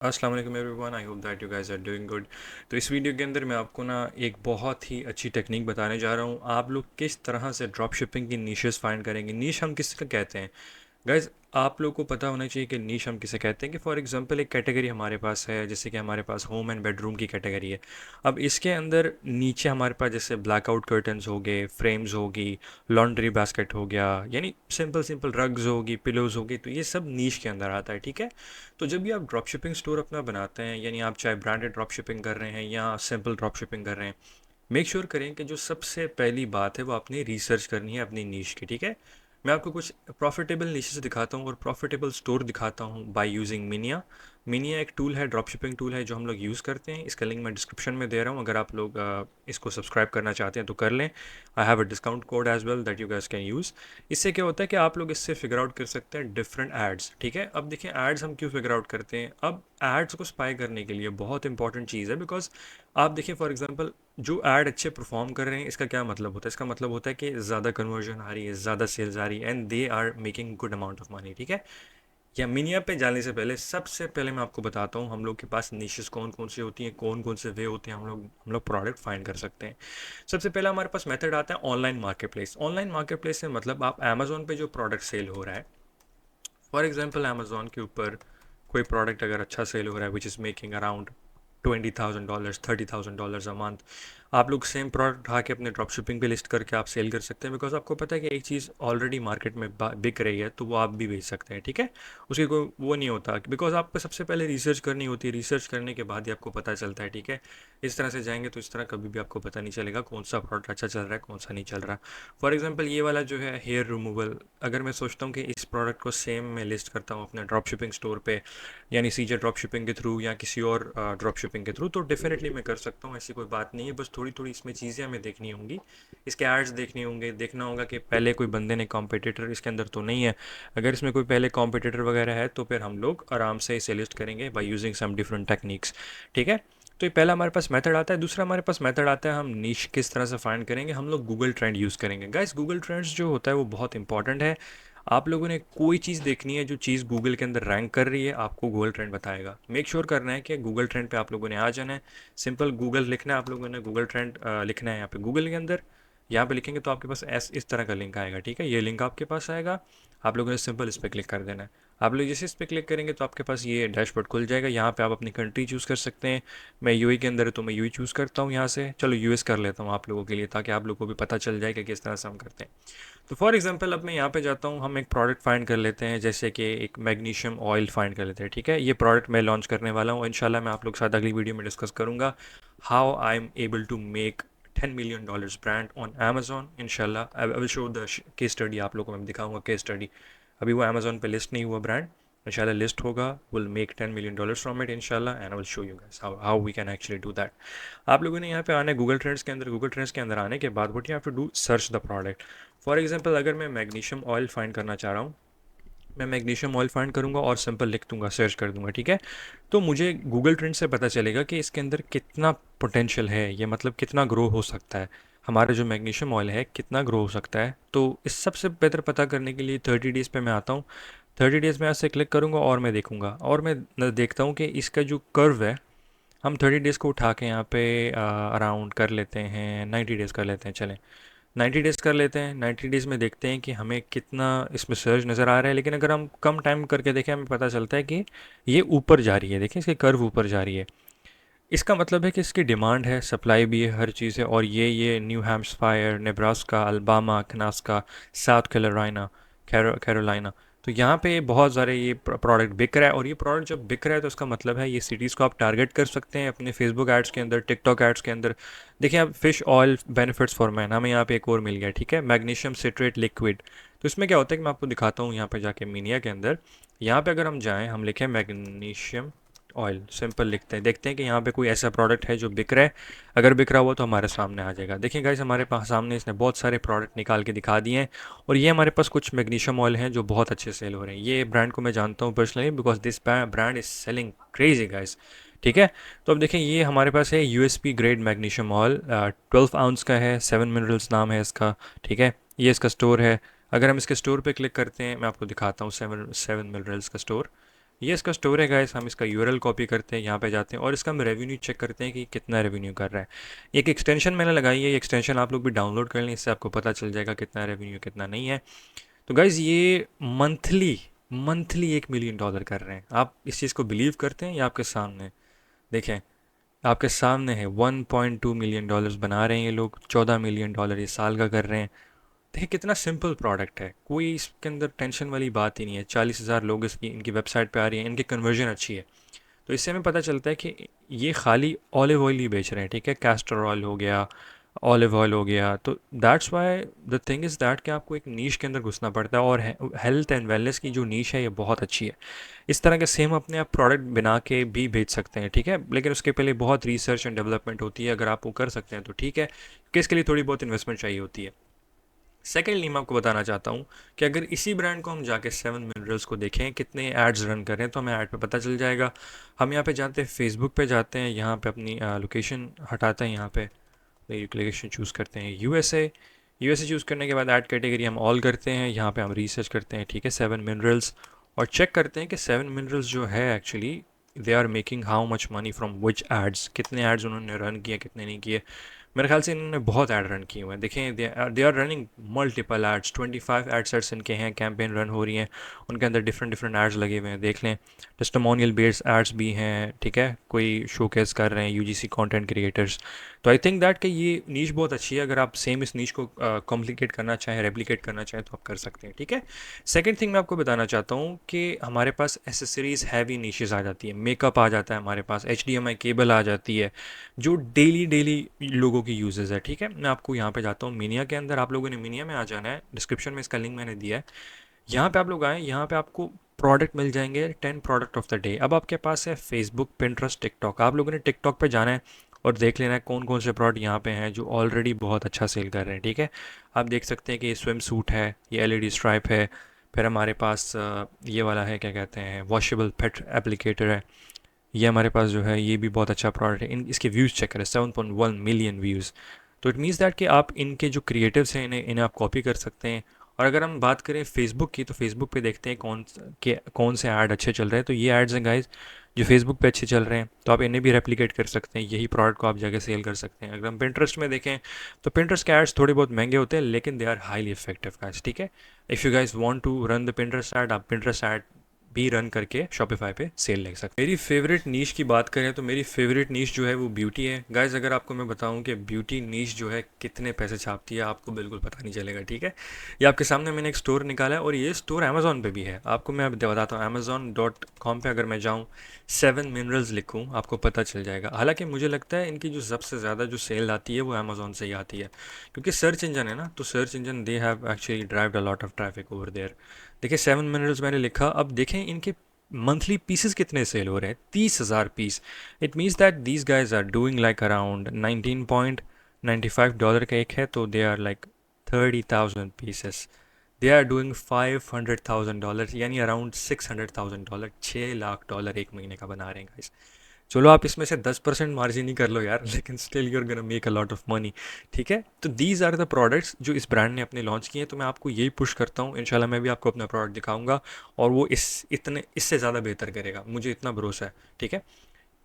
अस्सलाम वालेकुम everyone, I hope that you guys are doing good. तो इस वीडियो के अंदर मैं आपको ना एक बहुत ही अच्छी टेक्निक बताने जा रहा हूँ। आप लोग किस तरह से ड्रॉप शिपिंग की नीशेस फाइंड करेंगे। नीश हम किसको कहते हैं गाइज? आप लोग को पता होना चाहिए कि नीश हम किसे कहते हैं। कि फॉर एग्जांपल एक कैटेगरी हमारे पास है, जैसे कि हमारे पास होम एंड बेडरूम की कैटेगरी है। अब इसके अंदर नीचे हमारे पास जैसे ब्लैकआउट कर्टन्स हो गए, फ्रेम्स होगी, लॉन्ड्री बास्केट हो गया, यानी सिंपल सिंपल रग्स होगी, पिलोज होगी, तो ये सब नीश के अंदर आता है। ठीक है। तो जब भी आप ड्रॉप शिपिंग स्टोर अपना बनाते हैं, यानी आप चाहे ब्रांडेड ड्रॉप शिपिंग कर रहे हैं या सिंपल ड्रॉप शिपिंग कर रहे हैं, मेक श्योर करें कि जो सबसे पहली बात है वो आपने रिसर्च करनी है अपनी नीश की। ठीक है। मैं आपको कुछ प्रॉफिटेबल नीशेस दिखाता हूँ और प्रॉफिटेबल स्टोर दिखाता हूँ बाय यूजिंग मिनिया। मिनिया एक टूल है, ड्रॉप शिपिंग टूल है जो हम लोग यूज़ करते हैं। इसका लिंक मैं डिस्क्रिप्शन में दे रहा हूँ, अगर आप लोग इसको सब्सक्राइब करना चाहते हैं तो कर लें। I have a discount code as well that you guys can use. इससे क्या होता है कि आप लोग इससे फिगर आउट कर सकते हैं डिफरेंट एड्स। ठीक है। अब देखिए एड्स हम क्यों फिगर आउट करते हैं। अब एड्स को स्पाई करने के लिए बहुत इंपॉर्टेंट चीज़ है, बिकॉज आप देखिए फॉर एग्जांपल जो ऐड अच्छे परफॉर्म कर रहे हैं, इसका क्या मतलब होता है? इसका मतलब होता है कि ज़्यादा कन्वर्जन आ रही है, ज़्यादा सेल्स आ रही है, and they are making good amount of money. ठीक है। या मिनिया पे जाने से पहले सबसे पहले मैं आपको बताता हूँ हम लोग के पास निशेस कौन कौन सी होती हैं, कौन कौन से वे होते हैं हम लोग प्रोडक्ट फाइंड कर सकते हैं। सबसे पहला हमारे पास मेथड आता है online market place. Online market place से मतलब आप अमेजोन पे जो प्रोडक्ट सेल हो रहा है, फॉर एग्जाम्पल अमेजोन के ऊपर कोई प्रोडक्ट अगर अच्छा सेल हो रहा है which is making around $20,000 $30,000 a month, आप लोग सेम प्रोडक्ट उठा के अपने ड्रॉप शिपिंग पे लिस्ट करके आप सेल कर सकते हैं। बिकॉज आपको पता है कि एक चीज़ ऑलरेडी मार्केट में बिक रही है तो वो आप भी बेच सकते हैं। ठीक है। उसकी कोई वो नहीं होता, बिकॉज आपको सबसे पहले रिसर्च करनी होती है। रिसर्च करने के बाद ही आपको पता चलता है। ठीक है। इस तरह से जाएंगे तो इस तरह कभी भी आपको पता नहीं चलेगा कौन सा प्रोडक्ट अच्छा चल रहा है, कौन सा नहीं चल रहा। फॉर एग्जाम्पल ये वाला जो है हेयर रिमूवल, अगर मैं सोचता हूँ कि इस प्रोडक्ट को सेम मैं लिस्ट करता हूँ अपने ड्रॉप शिपिंग स्टोर पे, यानी सीजे ड्रॉप शिपिंग के थ्रू या किसी और ड्रॉप शिपिंग के थ्रू, तो डेफिनेटली मैं कर सकता हूँ। ऐसी कोई बात नहीं है, बस थोड़ी थोड़ी इसमें चीज़ें हमें देखनी होंगी। इसके एड्स देखने होंगे, देखना होगा कि पहले कोई बंदे ने कॉम्पिटिटर इसके अंदर तो नहीं है। अगर इसमें कोई पहले कॉम्पिटिटर वगैरह है तो फिर हम लोग आराम से इसे लिस्ट करेंगे by using some different techniques. ठीक है। तो ये पहला हमारे पास मेथड आता है। दूसरा हमारे पास मेथड आता है हम नीश किस तरह से फाइंड करेंगे। हम लोग गूगल ट्रेंड यूज़ करेंगे। गाइस गूगल ट्रेंड्स जो होता है वो बहुत इंपॉर्टेंट है। आप लोगों ने कोई चीज़ देखनी है जो चीज़ गूगल के अंदर रैंक कर रही है, आपको गूगल ट्रेंड बताएगा। मेक श्योर करना है कि गूगल ट्रेंड पे आप लोगों ने आ जाना है। सिंपल गूगल लिखना है आप लोगों ने, गूगल ट्रेंड लिखना है यहाँ पे गूगल के अंदर। यहाँ पे लिखेंगे तो आपके पास इस तरह का लिंक आएगा। ठीक है। ये लिंक आपके पास आएगा, आप लोगों ने सिंपल इस पर क्लिक कर देना है। आप लोग जैसे इस पर क्लिक करेंगे तो आपके पास ये डैशबोर्ड खुल जाएगा। यहाँ पे आप अपनी कंट्री चूज़ कर सकते हैं। मैं यूएई के अंदर है तो मैं यूएई चूज़ करता हूँ। यहाँ से चलो यूएस कर लेता हूँ आप लोगों के लिए, ताकि आप लोगों को भी पता चल जाए कि किस तरह से हम करते हैं। तो फॉर एग्जांपल अब मैं यहाँ पे जाता हूँ, हम एक प्रोडक्ट फाइंड कर लेते हैं, जैसे कि एक मैग्नीशियम ऑयल फाइंड कर लेते हैं। ठीक है। ये प्रोडक्ट मैं लॉन्च करने वाला हूँ इंशाल्लाह। मैं आप लोग के साथ अगली वीडियो में डिस्कस करूँगा how I am able to make $10 million brand on Amazon. इंशाल्लाह I will show the case study, आप लोगों को मैं दिखाऊंगा केस स्टडी। अभी वो अमेजोन पे लिस्ट नहीं हुआ ब्रांड, इंशाल्लाह लिस्ट होगा, will make $10 million from it इंशाल्लाह, and I will show you guys how we can actually do that. आप लोगों ने यहाँ पे आना है गूगल ट्रेंड्स के अंदर। गूगल ट्रेंड्स के अंदर आने के बाद what you have to do, search the product. For example अगर मैं मैग्नीशियम ऑयल फाइंड करना चाह रहा हूँ, मैं मैग्नीशियम ऑयल फाइंड करूँगा और सिंपल लिख दूंगा, सर्च कर दूंगा। ठीक है। तो मुझे गूगल ट्रेंड से पता चलेगा कि इसके अंदर कितना पोटेंशियल है, ये मतलब कितना ग्रो हो सकता है, हमारा जो मैग्नीशियम ऑयल है कितना ग्रो हो सकता है। तो इस सबसे बेहतर पता करने के लिए 30 डेज़ पे मैं आता हूँ। 30 डेज़ में ऐसे क्लिक करूँगा और मैं देखूँगा, और मैं देखता हूँ कि इसका जो कर्व है, हम 30 डेज़ को उठा के यहाँ पे अराउंड कर लेते हैं, 90 डेज़ कर लेते हैं। चलें 90 डेज़ कर लेते हैं। 90 डेज़ में देखते हैं कि हमें कितना इसमें सर्ज नज़र आ रहा है। लेकिन अगर हम कम टाइम करके देखें, हमें पता चलता है कि ये ऊपर जा रही है। देखिए इसकी कर्व ऊपर जा रही है। इसका मतलब है कि इसकी डिमांड है, सप्लाई भी है, हर चीज़ है। और ये न्यू हैम्पशायर, नेब्रास्का, अल्बामा, कनास्का, साउथ कैरोलिना, कैरोलिना, तो यहाँ पे बहुत सारे ये प्रोडक्ट बिक रहा है। और ये प्रोडक्ट जब बिक रहा है तो इसका मतलब है ये सिटीज़ को आप टारगेट कर सकते हैं अपने फेसबुक एड्स के अंदर, टिकटॉक एड्स के अंदर। देखिए आप fish oil benefits for man, हमें यहाँ पे एक और मिल गया। ठीक है। Magnesium citrate liquid. तो इसमें क्या होता है कि मैं आपको दिखाता हूँ यहाँ पे जाके मीनिया के अंदर। यहाँ पे अगर हम जाएँ, हम लिखें मैग्नीशियम ऑयल, सिंपल लिखते हैं, देखते हैं कि यहाँ पे कोई ऐसा प्रोडक्ट है जो बिक रहा है। अगर बिक रहा हुआ तो हमारे सामने आ जाएगा। देखिए गाइस हमारे पास सामने इसने बहुत सारे प्रोडक्ट निकाल के दिखा दिए हैं। और ये हमारे पास कुछ मैग्नीशियम ऑयल हैं जो बहुत अच्छे सेल हो रहे हैं। ये ब्रांड को मैं जानता हूँ personally, because this brand is selling crazy guys. ठीक है। तो अब देखें ये हमारे पास है USP grade magnesium oil, 12 ounce का है, 7 मिनरल्स नाम है इसका। ठीक है। ये इसका स्टोर है। अगर हम इसके स्टोर पे क्लिक करते हैं, मैं आपको दिखाता हूँ 7 मिनरल्स का स्टोर। ये इसका स्टोर है गाइस, हम इसका यूआरएल कॉपी करते हैं, यहाँ पे जाते हैं और इसका हम रेवेन्यू चेक करते हैं कि कितना रेवेन्यू कर रहा है। एक एक्सटेंशन मैंने लगाई है, ये एक्सटेंशन आप लोग भी डाउनलोड कर लें, इससे आपको पता चल जाएगा कितना रेवेन्यू कितना नहीं है। तो गाइज ये मंथली मंथली $1 मिलियन कर रहे हैं। आप इस चीज़ को बिलीव करते हैं? ये आपके सामने है। देखें, आपके सामने है, $1.2 मिलियन बना रहे हैं ये लोग, $14 मिलियन ये साल का कर रहे हैं। देखिए कितना सिंपल प्रोडक्ट है, कोई इसके अंदर टेंशन वाली बात ही नहीं है। 40,000 लोग इसकी इनकी वेबसाइट पे आ रही हैं, इनकी कन्वर्जन अच्छी है। तो इससे हमें पता चलता है कि ये खाली ऑलिव ऑयल ही बेच रहे हैं, ठीक है, कैस्टर ऑयल हो गया, ऑलिव ऑयल हो गया। तो that's why the thing is that कि आपको एक नीश के अंदर घुसना पड़ता है, और हेल्थ एंड वेलनेस की जो नीश है ये बहुत अच्छी है। इस तरह के सेम अपने आप प्रोडक्ट बना के भी बेच सकते हैं, ठीक है, लेकिन उसके पहले बहुत रिसर्च एंड डेवलपमेंट होती है। अगर आप वो कर सकते हैं तो ठीक है, क्योंकि इसके लिए थोड़ी बहुत इन्वेस्टमेंट चाहिए होती है। सेकेंडली मैं आपको बताना चाहता हूँ कि अगर इसी ब्रांड को हम जाके 7 मिनरल्स को देखें कितने एड्स रन कर रहे हैं, तो हमें ऐड पे पता चल जाएगा। हम यहाँ पे जाते हैं, फेसबुक पे जाते हैं, यहाँ पे अपनी लोकेशन हटाते हैं, यहाँ पे लोकेशन चूज़ करते हैं यूएसए। यूएसए चूज़ करने के बाद ऐड कैटेगरी हम ऑल करते हैं, यहाँ पे हम रिसर्च करते हैं, ठीक है, 7 मिनरल्स, और चेक करते हैं कि 7 मिनरल्स जो है actually they are making how much money from which ads, कितने एड्स उन्होंने रन किए कितने नहीं किए। मेरे ख्याल से इन्होंने बहुत ऐड रन किए हुए हैं। देखें, they are running multiple ads, 25 ad sets इनके हैं, कैंपेन रन हो रही हैं, उनके अंदर डिफरेंट डिफरेंट एड्स लगे हुए हैं, देख लें। टेस्टिमोनियल बेस्ड एड्स भी हैं, ठीक है, कोई शोकेस कर रहे हैं यूजीसी कंटेंट क्रिएटर्स। तो आई थिंक दैट कि ये नीश बहुत अच्छी है। अगर आप सेम इस नीश को कॉम्प्लिकेट करना चाहें, रेप्लिकेट करना चाहें, तो आप कर सकते हैं, ठीक है। सेकेंड थिंग मैं आपको बताना चाहता हूँ कि हमारे पास एसेसरीज हैवी नीशेज आ जाती है, मेकअप आ जाता है, हमारे पास HDMI केबल आ जाती है, जो डेली डेली लोगों की यूजेस है, ठीक है। मैं आपको यहाँ पे जाता हूँ मिनिया के अंदर, आप लोगों ने मिनिया में आ जाना है, डिस्क्रिप्शन में इसका लिंक मैंने दिया है। यहाँ पे आप लोग आए, यहाँ पे आपको प्रोडक्ट मिल जाएंगे, 10 प्रोडक्ट ऑफ द डे। अब आपके पास है फेसबुक, पिंटरेस्ट, टिकटॉक, आप लोगों ने टिकटॉक पे जाना है और देख लेना है कौन कौन से प्रोडक्ट यहाँ पे हैं जो ऑलरेडी बहुत अच्छा सेल कर रहे हैं, ठीक है। आप देख सकते हैं कि ये स्विम सूट है, ये LED स्ट्राइप है, फिर हमारे पास ये वाला है, क्या कहते हैं, वॉशेबल पेट एप्लीकेटर है। ये हमारे पास जो है ये भी बहुत अच्छा प्रोडक्ट है। इसके व्यूज़ चेक करें, 7.1 मिलियन व्यूज़। तो इट मीन्स दैट कि आप इनके जो क्रिएटिव्स हैं इन्हें आप कॉपी कर सकते हैं। और अगर हम बात करें फेसबुक की, तो फेसबुक पे देखते हैं कौन से ऐड अच्छे चल रहे हैं। तो ये एड्स हैं गाइज जो फेसबुक पे अच्छे चल रहे हैं, तो आप इन्हें भी रेप्लिकेट कर सकते हैं, यही प्रोडक्ट को आप जाके सेल कर सकते हैं। अगर हम पिंटरेस्ट में देखें, तो पिंटरेस्ट के एड्स थोड़े बहुत महंगे होते हैं, लेकिन they are highly effective guys, ठीक है। If you guys want to run the Pinterest ad, आप पिंटरेस्ट ऐड भी रन करके शॉपिफाई पे सेल ले सकते हैं। मेरी फेवरेट नीश की बात करें तो मेरी फेवरेट नीश जो है वो ब्यूटी है गाइज। अगर आपको मैं बताऊं कि ब्यूटी नीश जो है कितने पैसे छापती है, आपको बिल्कुल पता नहीं चलेगा, ठीक है। ये आपके सामने मैंने एक स्टोर निकाला है, और ये स्टोर अमेजोन पे भी है। आपको मैं अब बताता हूँ, Amazon.com पे अगर मैं जाऊँ, 7 मिनरल्स लिखूँ, आपको पता चल जाएगा। हालांकि मुझे लगता है इनकी जो सबसे ज़्यादा जो सेल आती है वो अमेजोन से ही आती है, क्योंकि सर्च इंजन है ना, तो search engine they have actually drived a lot of traffic over there. देखिए 7 मिनरल्स मैंने लिखा, अब देखें इनके मंथली पीसेस कितने सेल हो रहे हैं, 30,000 piece. It means that these guys are doing like around $19.95 का एक है, तो they are like 30,000 pieces. They are doing $500,000, यानी अराउंड $600,000, $6 लाख एक महीने का बना रहे हैं गाइस। चलो आप इसमें से 10% मार्जिन ही कर लो यार, लेकिन still you are gonna make a lot of money, ठीक है। तो दीज आर द प्रोडक्ट्स जो इस ब्रांड ने अपने लॉन्च किए हैं। तो मैं आपको यही पुश करता हूँ, इंशाल्लाह मैं भी आपको अपना प्रोडक्ट दिखाऊंगा, और वो इससे ज़्यादा बेहतर करेगा, मुझे इतना भरोसा है, ठीक है।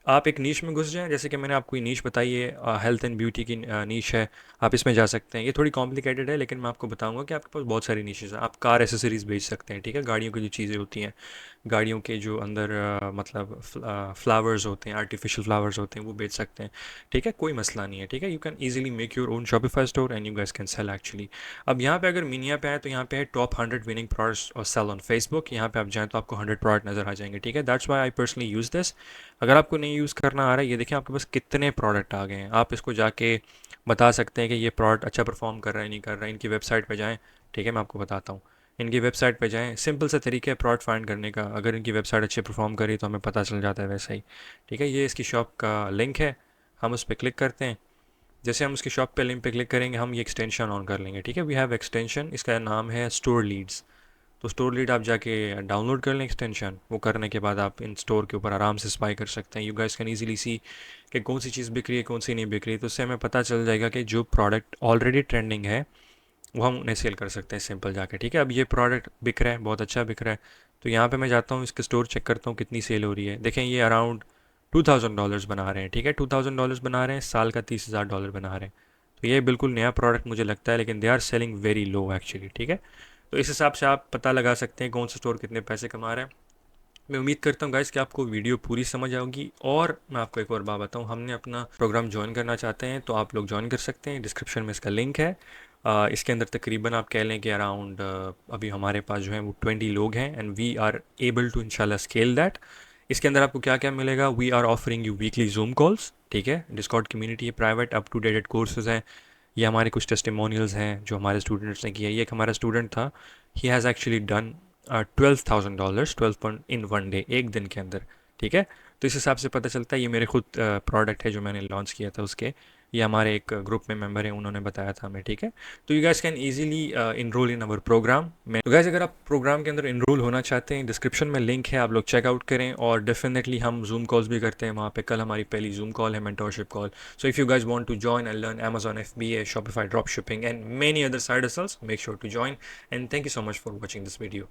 आप एक नीश में घुस जाएं, जैसे कि मैंने आपको ये नीश बताई है, हेल्थ एंड ब्यूटी की नीश है, आप इसमें जा सकते हैं। ये थोड़ी कॉम्प्लिकेटेड है, लेकिन मैं आपको बताऊंगा कि आपके पास बहुत सारी नीशेज हैं। आप कार एसेसरीज़ बेच सकते हैं, ठीक है, गाड़ियों की जो चीज़ें होती हैं, गाड़ियों के जो अंदर मतलब फ्लावर्स होते हैं, आर्टिफिशियल फ्लावर्स होते हैं, वो बेच सकते हैं, ठीक है, कोई मसला नहीं है, ठीक है। You can easily make your own Shopify store and you guys can sell actually. अब यहाँ पे अगर मिनिया पे आए, तो यहाँ पे है टॉप 100 विनिंग प्रोडक्ट्स और सेल ऑन फेसबुक। यहाँ पे आप जाएँ तो आपको 100 प्रोडक्ट नज़र आ जाएंगे, ठीक है। That's why I personally use this. अगर आपको नहीं यूज़ करना आ रहा है, ये देखिए आपके पास कितने प्रोडक्ट आ गए हैं, आप इसको जाके बता सकते हैं कि ये प्रोडक्ट अच्छा परफॉर्म कर रहा है नहीं कर रहा है। इनकी वेबसाइट पे जाएं, ठीक है, मैं आपको बताता हूँ। इनकी वेबसाइट पे जाएं, सिंपल सा तरीका है प्रोडक्ट फाइंड करने का। अगर इनकी वेबसाइट अच्छे परफॉर्म करी तो हमें पता चल जाता है वैसे ही, ठीक है। ये इसकी शॉप का लिंक है, हम उस पर क्लिक करते हैं। जैसे हम उसकी शॉप पे लिंक पे क्लिक करेंगे, हम ये एक्सटेंशन ऑन कर लेंगे, ठीक है। वी हैव एक्सटेंशन, इसका नाम है स्टोर लीड्स। तो स्टोर लीड आप जाके डाउनलोड कर लें एक्सटेंशन। वो करने के बाद आप इन स्टोर के ऊपर आराम से स्पाई कर सकते हैं। यू गाइस कैन इजीली सी कि कौन सी चीज़ बिक रही है, कौन सी नहीं बिक रही है। तो उससे हमें पता चल जाएगा कि जो प्रोडक्ट ऑलरेडी ट्रेंडिंग है वो हम उन्हें सेल कर सकते हैं सिंपल जाके, ठीक है। अब ये प्रोडक्ट बिक रहा है, बहुत अच्छा बिक रहा है, तो यहाँ पे मैं जाता हूँ, इसके स्टोर चेक करता हूँ कितनी सेल हो रही है। देखें ये अराउंड $2000 बना रहे हैं, ठीक है, $2000 बना रहे हैं, साल का $30,000 बना रहे हैं। तो ये बिल्कुल नया प्रोडक्ट मुझे लगता है, लेकिन they are selling very low actually, ठीक है। तो इस हिसाब से आप पता लगा सकते हैं कौन सा स्टोर कितने पैसे कमा रहे हैं। मैं उम्मीद करता हूँ गाइस कि आपको वीडियो पूरी समझ आएगी। और मैं आपको एक और बात बताऊँ, हमने अपना प्रोग्राम ज्वाइन करना चाहते हैं तो आप लोग ज्वाइन कर सकते हैं, डिस्क्रिप्शन में इसका लिंक है। इसके अंदर तकरीबन आप कह लें कि अराउंड अभी हमारे पास जो है वो 20 लोग हैं, and we are able to इंशाल्लाह स्केल दैट। इसके अंदर आपको क्या क्या मिलेगा, we are offering you weekly Zoom calls, ठीक है, डिस्कॉर्ड कम्युनिटी है, private up to dated courses हैं। ये हमारे कुछ टेस्टिमोनियल्स हैं जो हमारे स्टूडेंट्स ने किया। ये एक हमारा स्टूडेंट था, he has actually done $12,000, 12 point in one day, एक दिन के अंदर, ठीक है। तो इस हिसाब से पता चलता है, ये मेरे खुद प्रोडक्ट है जो मैंने लॉन्च किया था उसके, ये हमारे एक ग्रुप में मेंबर हैं, उन्होंने बताया था हमें, ठीक है। तो you guys can easily enrol in our programme में। तो गैस अगर आप प्रोग्राम के अंदर इनरोल होना चाहते हैं, डिस्क्रिप्शन में लिंक है, आप लोग चेकआउट करें। और डेफिनेटली हम जूम कॉल्स भी करते हैं वहाँ पे, कल हमारी पहली जूम कॉल है, mentorship call. So if you guys want to join and learn Amazon FBA, Shopify drop shipping and many other side hustles, make sure to join. And thank you so much for watching this video.